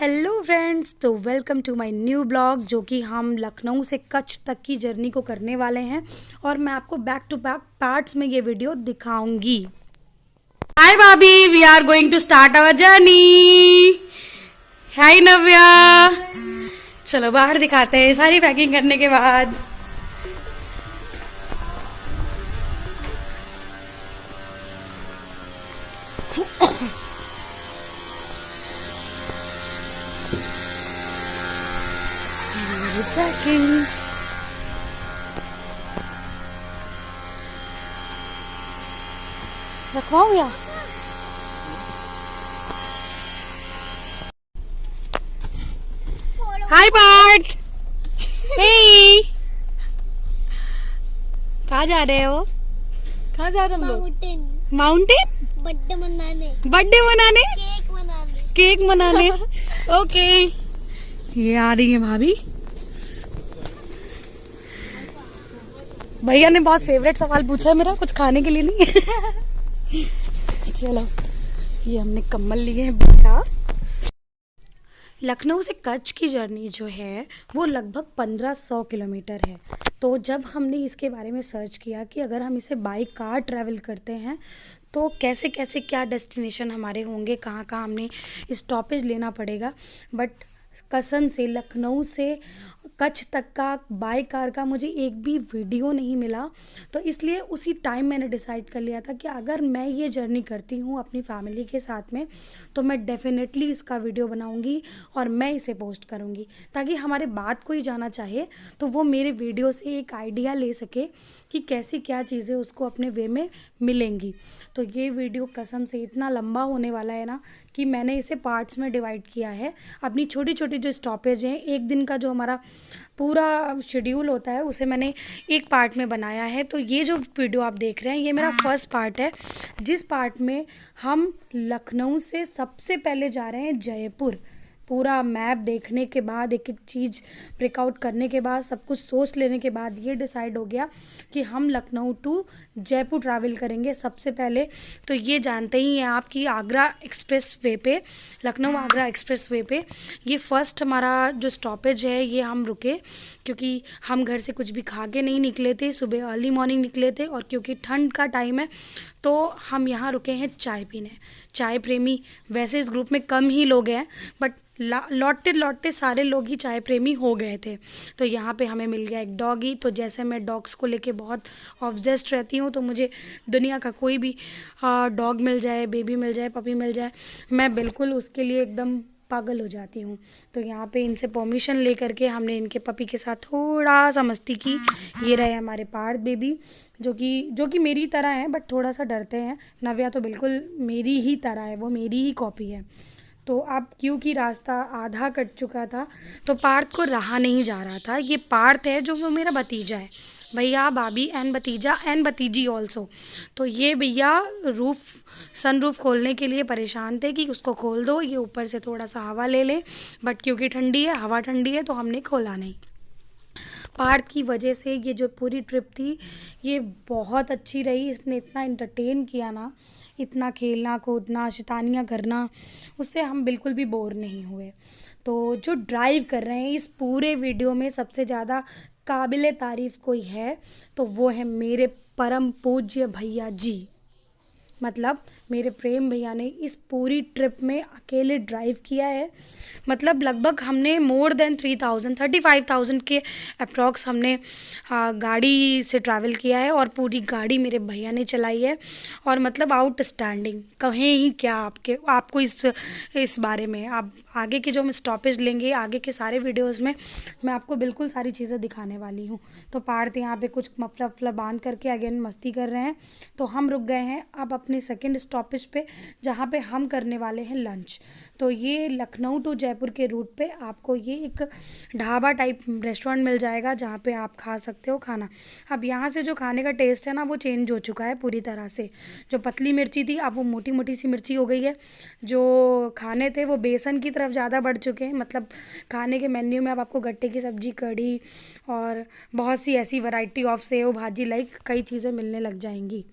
Hello friends, तो welcome to my new blog जो कि हम लखनऊ से कच्छ तक की जर्नी को करने वाले हैं और मैं आपको बैक टू बैक पार्ट्स में ये वीडियो दिखाऊंगी। हाय भाभी, we are going to start our journey. Hi Navya, चलो बाहर दिखाते हैं सारी पैकिंग करने के बाद। पैकिंग रखवाऊँ या हाय पार्थ। हे, कहाँ जा रहे हो? कहाँ जा रहे हम लोग? माउंटेन बर्थडे मनाने, केक मनाने। ओके, ये आ रही है भाभी। भैया ने बहुत फेवरेट सवाल पूछा है मेरा, कुछ खाने के लिए नहीं। चलो, ये हमने कम्बल लिए हैं बिछा। लखनऊ से कच्छ की जर्नी जो है वो लगभग 1500 किलोमीटर है। तो जब हमने इसके बारे में सर्च किया कि अगर हम इसे बाई कार ट्रैवल करते हैं तो कैसे कैसे क्या डेस्टिनेशन हमारे होंगे, कहाँ कहाँ हमने स्टॉपेज लेना पड़ेगा, बट कसम से लखनऊ से कच्छ तक का बाई कार का मुझे एक भी वीडियो नहीं मिला। तो इसलिए उसी टाइम मैंने डिसाइड कर लिया था कि अगर मैं ये जर्नी करती हूँ अपनी फैमिली के साथ में तो मैं डेफिनेटली इसका वीडियो बनाऊँगी और मैं इसे पोस्ट करूँगी, ताकि हमारे बात कोई जाना चाहे तो वो मेरे वीडियो से एक आइडिया ले सके कि कैसी क्या चीज़ें उसको अपने वे में मिलेंगी। तो ये वीडियो कसम से इतना लंबा होने वाला है ना कि मैंने इसे पार्ट्स में डिवाइड किया है। अपनी छोटी छोटी जो स्टॉपेज हैं, एक दिन का जो हमारा पूरा शेड्यूल होता है उसे मैंने एक पार्ट में बनाया है। तो ये जो वीडियो आप देख रहे हैं ये मेरा फर्स्ट पार्ट है, जिस पार्ट में हम लखनऊ से सबसे पहले जा रहे हैं जयपुर। पूरा मैप देखने के बाद, एक एक चीज़ ब्रेकआउट करने के बाद, सब कुछ सोच लेने के बाद ये डिसाइड हो गया कि हम लखनऊ टू जयपुर ट्रैवल करेंगे सबसे पहले। तो ये जानते ही हैं आप कि आगरा एक्सप्रेस वे पे, लखनऊ आगरा एक्सप्रेस वे पे ये फर्स्ट हमारा जो स्टॉपेज है ये हम रुके, क्योंकि हम घर से कुछ भी खा के नहीं निकले थे, सुबह अर्ली मॉर्निंग निकले थे और क्योंकि ठंड का टाइम है तो हम यहाँ रुके हैं चाय पीने। चाय प्रेमी वैसे इस ग्रुप में कम ही लोग हैं, बट लौटते लौटते सारे लोग ही चाय प्रेमी हो गए थे। तो यहाँ पे हमें मिल गया एक डॉगी। तो जैसे मैं डॉग्स को लेके बहुत ऑब्सेस्ड रहती हूँ, तो मुझे दुनिया का कोई भी डॉग मिल जाए, बेबी मिल जाए, पपी मिल जाए, मैं बिल्कुल उसके लिए एकदम पागल हो जाती हूँ। तो यहाँ पे इनसे परमिशन ले करके हमने इनके पपी के साथ थोड़ा सा मस्ती की। ये रहे हमारे पार्थ बेबी, जो कि मेरी तरह है बट थोड़ा सा डरते हैं। नव्या तो बिल्कुल मेरी ही तरह है, वो मेरी ही कॉपी है। तो अब क्योंकि रास्ता आधा कट चुका था तो पार्थ को रहा नहीं जा रहा था। ये पार्थ है जो वो मेरा भतीजा है, भैया भाभी एंड भतीजा एंड भतीजी ऑल्सो। तो ये भैया सनरूफ खोलने के लिए परेशान थे कि उसको खोल दो, ये ऊपर से थोड़ा सा हवा ले ले, बट क्योंकि ठंडी है, हवा ठंडी है, तो हमने खोला नहीं। पार्थ की वजह से ये जो पूरी ट्रिप थी ये बहुत अच्छी रही। इसने इतना एंटरटेन किया ना, इतना खेलना कूदना शैतानियाँ करना, उससे हम बिल्कुल भी बोर नहीं हुए। तो जो ड्राइव कर रहे हैं इस पूरे वीडियो में सबसे ज़्यादा काबिले तारीफ़ कोई है तो वो है मेरे परम पूज्य भैया जी। मतलब मेरे प्रेम भैया ने इस पूरी ट्रिप में अकेले ड्राइव किया है। मतलब लगभग हमने मोर देन 35,000 के अप्रॉक्स हमने गाड़ी से ट्रैवल किया है और पूरी गाड़ी मेरे भैया ने चलाई है। और मतलब आउटस्टैंडिंग कहें ही क्या आपको इस बारे में। आप आगे के जो हम स्टॉपेज लेंगे, आगे के सारे वीडियोज़ में मैं आपको बिल्कुल सारी चीज़ें दिखाने वाली हूँ। तो पार्थ यहाँ पे कुछ मफलर वफलर बांध करके अगेन मस्ती कर रहे हैं। तो हम रुक गए हैं अब अपने सेकंड स्टॉपेज पे, जहाँ पे हम करने वाले हैं लंच। तो ये लखनऊ टू जयपुर के रूट पे आपको ये एक ढाबा टाइप रेस्टोरेंट मिल जाएगा जहाँ पे आप खा सकते हो खाना। अब यहाँ से जो खाने का टेस्ट है ना वो चेंज हो चुका है पूरी तरह से। जो पतली मिर्ची थी अब वो मोटी मोटी सी मिर्ची हो गई है। जो खाने थे वो बेसन की तरफ ज़्यादा बढ़ चुके हैं। मतलब खाने के मेन्यू में अब आपको गट्टे की सब्जी, कढ़ी और बहुत सी ऐसी वैरायटी ऑफ सेव भाजी लाइक कई चीज़ें मिलने लग जाएंगी।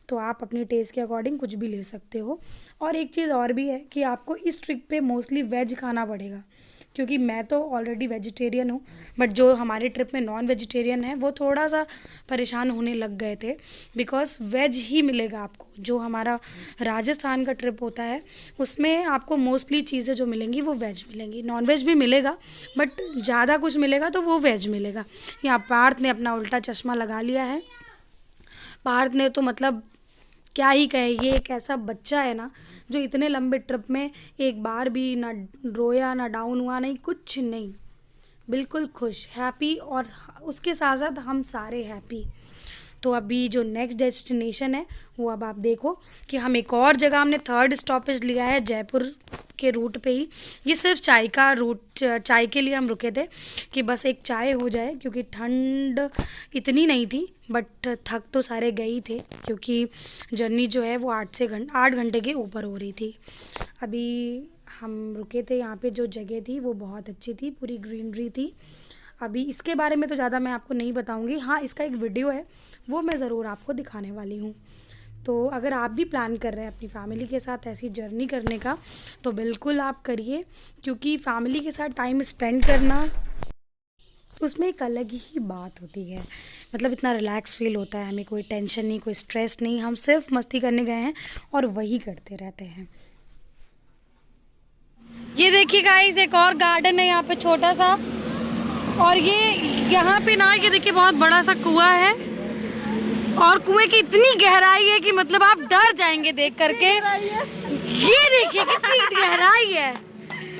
तो तो आप अपनी टेस्ट के अकॉर्डिंग कुछ भी ले सकते हो। और एक चीज़ और भी है कि आपको इस ट्रिप पे मोस्टली वेज खाना पड़ेगा, क्योंकि मैं तो ऑलरेडी वेजिटेरियन हूँ, बट जो हमारे ट्रिप में नॉन वेजिटेरियन है वो थोड़ा सा परेशान होने लग गए थे, बिकॉज़ वेज ही मिलेगा आपको। जो हमारा राजस्थान का ट्रिप होता है उसमें आपको मोस्टली चीज़ें जो मिलेंगी वो वेज मिलेंगी, नॉन वेज भी मिलेगा बट ज़्यादा कुछ मिलेगा तो वो वेज मिलेगा। यहाँ पार्थ ने अपना उल्टा चश्मा लगा लिया है। पार्थ ने तो मतलब क्या ही कहे, ये एक ऐसा बच्चा है ना जो इतने लंबे ट्रिप में एक बार भी ना रोया ना डाउन हुआ, नहीं कुछ नहीं, बिल्कुल खुश हैप्पी। और उसके साथ साथ हम सारे हैप्पी। तो अभी जो नेक्स्ट डेस्टिनेशन है वो अब आप देखो कि हम एक और जगह हमने थर्ड स्टॉपेज लिया है जयपुर के रूट पे ही। ये सिर्फ चाय का रूट, चाय के लिए हम रुके थे कि बस एक चाय हो जाए, क्योंकि ठंड इतनी नहीं थी बट थक तो सारे गए ही थे, क्योंकि जर्नी जो है वो 8 घंटे के ऊपर हो रही थी। अभी हम रुके थे यहाँ पे, जो जगह थी वो बहुत अच्छी थी, पूरी ग्रीनरी थी। अभी इसके बारे में तो ज़्यादा मैं आपको नहीं बताऊंगी, हाँ इसका एक वीडियो है वो मैं ज़रूर आपको दिखाने वाली हूँ। तो अगर आप भी प्लान कर रहे हैं अपनी फैमिली के साथ ऐसी जर्नी करने का तो बिल्कुल आप करिए, क्योंकि फैमिली के साथ टाइम स्पेंड करना उसमें एक अलग ही बात होती है। मतलब इतना रिलैक्स फील होता है, हमें कोई टेंशन नहीं, कोई स्ट्रेस नहीं, हम सिर्फ मस्ती करने गए हैं और वही करते रहते हैं। ये देखिए गाइस, एक और गार्डन है यहाँ पे छोटा सा, और ये यहाँ पे ना ये देखिए बहुत बड़ा सा कुआं है, और कुएं की इतनी गहराई है कि मतलब आप डर जाएंगे देख करके। ये देखिए कितनी गहराई है,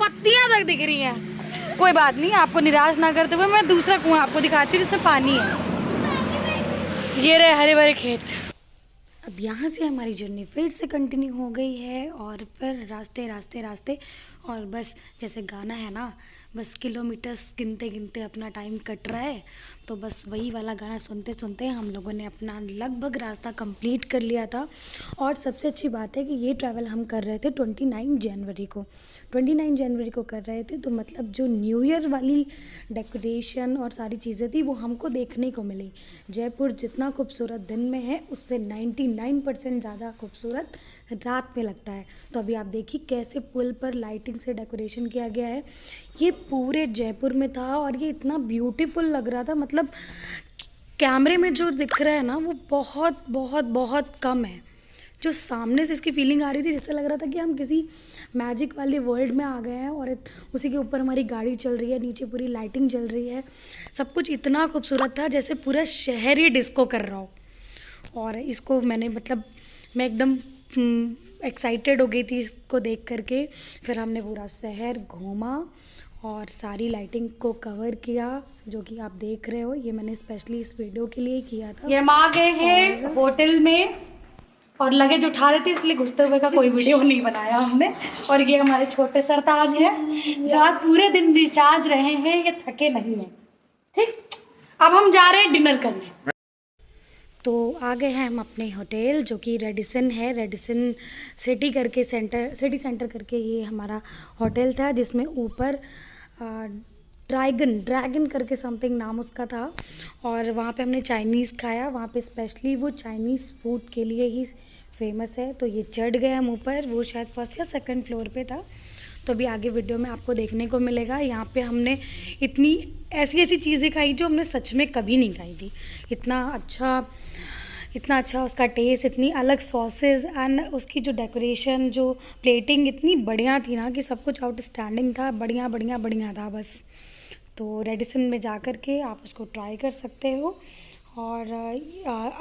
पत्तियां तक दिख रही हैं। कोई बात नहीं, आपको निराश ना करते हुए मैं दूसरा कुआं आपको दिखाती हूँ जिसमें पानी है। ये रहे हरे भरे खेत। अब यहाँ से हमारी जर्नी फिर से कंटिन्यू हो गई है, और फिर रास्ते रास्ते रास्ते, और बस जैसे गाना है ना, बस किलोमीटर्स गिनते गिनते अपना टाइम कट रहा है, तो बस वही वाला गाना सुनते सुनते हम लोगों ने अपना लगभग रास्ता कंप्लीट कर लिया था। और सबसे अच्छी बात है कि ये ट्रैवल हम कर रहे थे 29 जनवरी को, 29 जनवरी को कर रहे थे, तो मतलब जो न्यू ईयर वाली डेकोरेशन और सारी चीज़ें थी वो हमको देखने को मिली। जयपुर जितना खूबसूरत दिन में है उससे 99% ज़्यादा खूबसूरत रात में लगता है। तो अभी आप देखिए कैसे पुल पर लाइटिंग से डेकोरेशन किया गया है, ये पूरे जयपुर में था और ये इतना ब्यूटीफुल लग रहा था। मतलब कैमरे में जो दिख रहा है ना वो बहुत बहुत बहुत कम है, जो सामने से इसकी फीलिंग आ रही थी जैसे लग रहा था कि हम किसी मैजिक वाले वर्ल्ड में आ गए हैं, और उसी के ऊपर हमारी गाड़ी चल रही है, नीचे पूरी लाइटिंग चल रही है, सब कुछ इतना खूबसूरत था जैसे पूरा शहर ही डिस्को कर रहा हो। और इसको मैंने मतलब मैं एकदम एक्साइटेड हो गई थी इसको देख करके। फिर हमने पूरा शहर घूमा और सारी लाइटिंग को कवर किया, जो कि आप देख रहे हो। ये मैंने स्पेशली इस वीडियो के लिए किया था। ये हम आ गए हैं होटल में और लगेज उठा रहे थे, इसलिए घुसते हुए का कोई वीडियो नहीं बनाया हमने। और ये हमारे छोटे सरताज हैं जो आज पूरे दिन रिचार्ज रहे हैं, ये थके नहीं हैं। ठीक, अब हम जा रहे हैं डिनर करने। तो आ गए हैं हम अपने होटल, जो कि रेडिसन है, रेडिसन सिटी करके सिटी सेंटर करके ये हमारा होटल था, जिसमें ऊपर ड्रैगन करके समथिंग नाम उसका था। और वहाँ पे हमने चाइनीज़ खाया, वहाँ पे स्पेशली वो चाइनीज़ फूड के लिए ही फेमस है। तो ये चढ़ गए हम ऊपर, वो शायद फर्स्ट या सेकंड फ्लोर पे था। तो अभी आगे वीडियो में आपको देखने को मिलेगा। यहाँ पे हमने इतनी ऐसी चीज़ें खाई जो हमने सच में कभी नहीं खाई थी। इतना अच्छा उसका टेस्ट, इतनी अलग सॉसेज एंड उसकी जो डेकोरेशन, जो प्लेटिंग इतनी बढ़िया थी ना कि सब कुछ आउटस्टैंडिंग था, बढ़िया था बस। तो रेडिसन में जा कर के आप उसको ट्राई कर सकते हो। और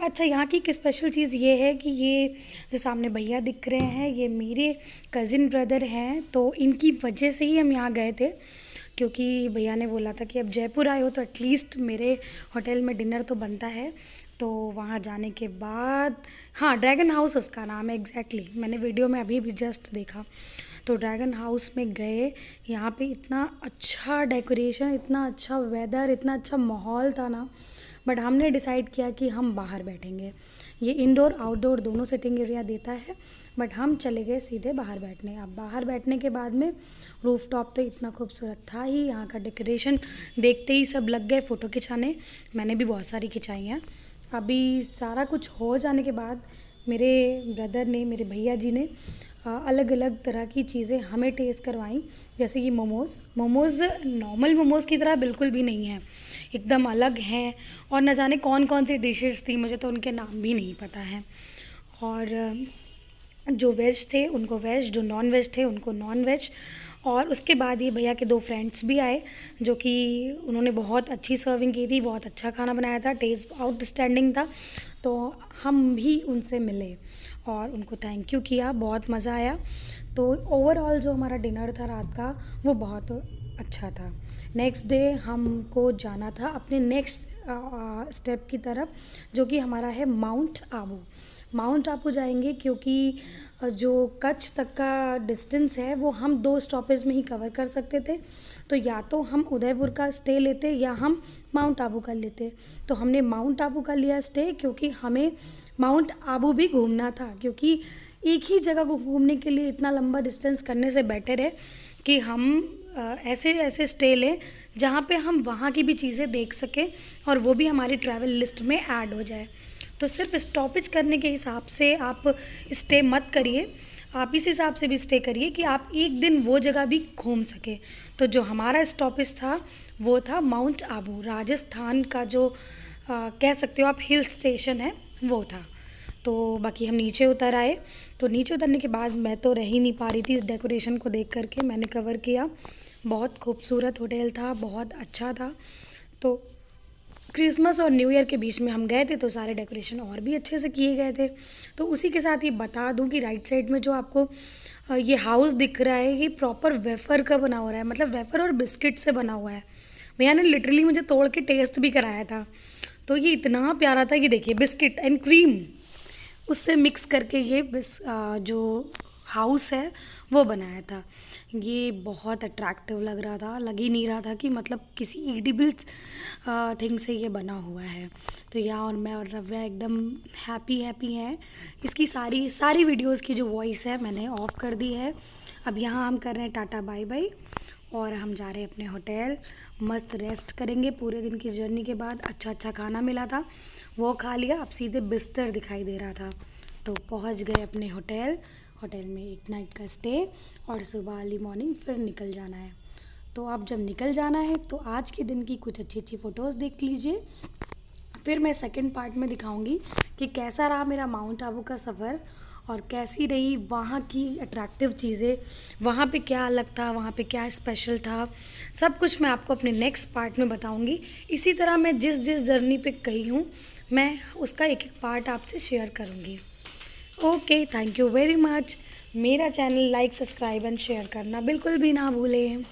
अच्छा, यहाँ की एक स्पेशल चीज़ ये है कि ये जो सामने भैया दिख रहे हैं ये मेरे कज़िन ब्रदर हैं, तो इनकी वजह से ही हम यहाँ गए थे, क्योंकि भैया ने बोला था कि अब जयपुर आए हो तो एटलीस्ट मेरे होटल में डिनर तो बनता है। तो वहाँ जाने के बाद, हाँ ड्रैगन हाउस उसका नाम है एग्जैक्टली, मैंने वीडियो में अभी भी जस्ट देखा। तो ड्रैगन हाउस में गए, यहाँ पे इतना अच्छा डेकोरेशन, इतना अच्छा वेदर, इतना अच्छा माहौल था ना, बट हमने डिसाइड किया कि हम बाहर बैठेंगे। ये इंडोर आउटडोर दोनों सिटिंग एरिया देता है, बट हम चले गए सीधे बाहर बैठने। अब बाहर बैठने के बाद में रूफ टॉप तो इतना खूबसूरत था ही, यहाँ का डेकोरेशन देखते ही सब लग गए फ़ोटो खिंचाने। मैंने भी बहुत सारी खिंचाई हैं। अभी सारा कुछ हो जाने के बाद मेरे ब्रदर ने, मेरे भैया जी ने अलग अलग तरह की चीज़ें हमें टेस्ट करवाई। जैसे कि मोमोज़ नॉर्मल मोमोज़ की तरह बिल्कुल भी नहीं है, एकदम अलग हैं। और न जाने कौन कौन सी डिशेस थी, मुझे तो उनके नाम भी नहीं पता है। और जो वेज थे उनको वेज, जो नॉन वेज थे उनको नॉन वेज। और उसके बाद ये भैया के 2 फ्रेंड्स भी आए, जो कि उन्होंने बहुत अच्छी सर्विंग की थी, बहुत अच्छा खाना बनाया था, टेस्ट आउटस्टैंडिंग था। तो हम भी उनसे मिले और उनको थैंक यू किया, बहुत मज़ा आया। तो ओवरऑल जो हमारा डिनर था रात का, वो बहुत अच्छा था। नेक्स्ट डे हमको जाना था अपने नेक्स्ट स्टेप की तरफ, जो कि हमारा है माउंट आबू। माउंट आबू जाएंगे क्योंकि जो कच्छ तक का डिस्टेंस है वो हम 2 स्टॉपेज में ही कवर कर सकते थे। तो या तो हम उदयपुर का स्टे लेते या हम माउंट आबू का लेते। तो हमने माउंट आबू का लिया स्टे, क्योंकि हमें माउंट आबू भी घूमना था। क्योंकि एक ही जगह को घूमने के लिए इतना लंबा डिस्टेंस करने से बेटर है कि हम ऐसे ऐसे स्टे लें जहाँ पे हम वहाँ की भी चीज़ें देख सकें और वो भी हमारी ट्रैवल लिस्ट में ऐड हो जाए। तो सिर्फ स्टॉपेज करने के हिसाब से आप स्टे मत करिए, आप इस हिसाब से भी स्टे करिए कि आप एक दिन वो जगह भी घूम सकें। तो जो हमारा स्टॉपेज था वो था माउंट आबू, राजस्थान का जो कह सकते हो आप हिल स्टेशन है वो था। तो बाकी हम नीचे उतर आए। तो नीचे उतरने के बाद मैं तो रह ही नहीं पा रही थी इस डेकोरेशन को देख करके। मैंने कवर किया, बहुत खूबसूरत होटल था, बहुत अच्छा था। तो क्रिसमस और न्यू ईयर के बीच में हम गए थे, तो सारे डेकोरेशन और भी अच्छे से किए गए थे। तो उसी के साथ ये बता दूं कि राइट साइड में जो आपको ये हाउस दिख रहा है, ये प्रॉपर वेफ़र का बना हो रहा है, मतलब वेफ़र और बिस्किट से बना हुआ है। भैया ने लिटरली मुझे तोड़ के टेस्ट भी कराया था। तो ये इतना प्यारा था कि देखिए, बिस्किट एंड क्रीम उससे मिक्स करके ये जो हाउस है वो बनाया था। ये बहुत अट्रैक्टिव लग रहा था, लग ही नहीं रहा था कि मतलब किसी एडिबल थिंग से ये बना हुआ है। तो यहाँ और मैं और रव्या एकदम हैप्पी हैं। इसकी सारी वीडियोस की जो वॉइस है मैंने ऑफ़ कर दी है। अब यहाँ हम कर रहे हैं टाटा बाय बाय और हम जा रहे हैं अपने होटल। मस्त रेस्ट करेंगे पूरे दिन की जर्नी के बाद। अच्छा खाना मिला था, वो खा लिया। अब सीधे बिस्तर दिखाई दे रहा था, तो पहुंच गए अपने होटल में एक नाइट का स्टे और सुबह अर्ली मॉर्निंग फिर निकल जाना है। तो अब जब निकल जाना है तो आज के दिन की कुछ अच्छी फ़ोटोज़ देख लीजिए। फिर मैं सेकंड पार्ट में दिखाऊंगी कि कैसा रहा मेरा माउंट आबू का सफ़र और कैसी रही वहाँ की अट्रैक्टिव चीज़ें, वहाँ पे क्या अलग था, वहाँ पे क्या स्पेशल था। सब कुछ मैं आपको अपने नेक्स्ट पार्ट में बताऊंगी। इसी तरह मैं जिस जर्नी पे गई हूँ मैं उसका एक पार्ट आपसे शेयर करूँगी। Okay, thank you very much. मेरा channel like, subscribe and share करना बिल्कुल भी ना भूलें।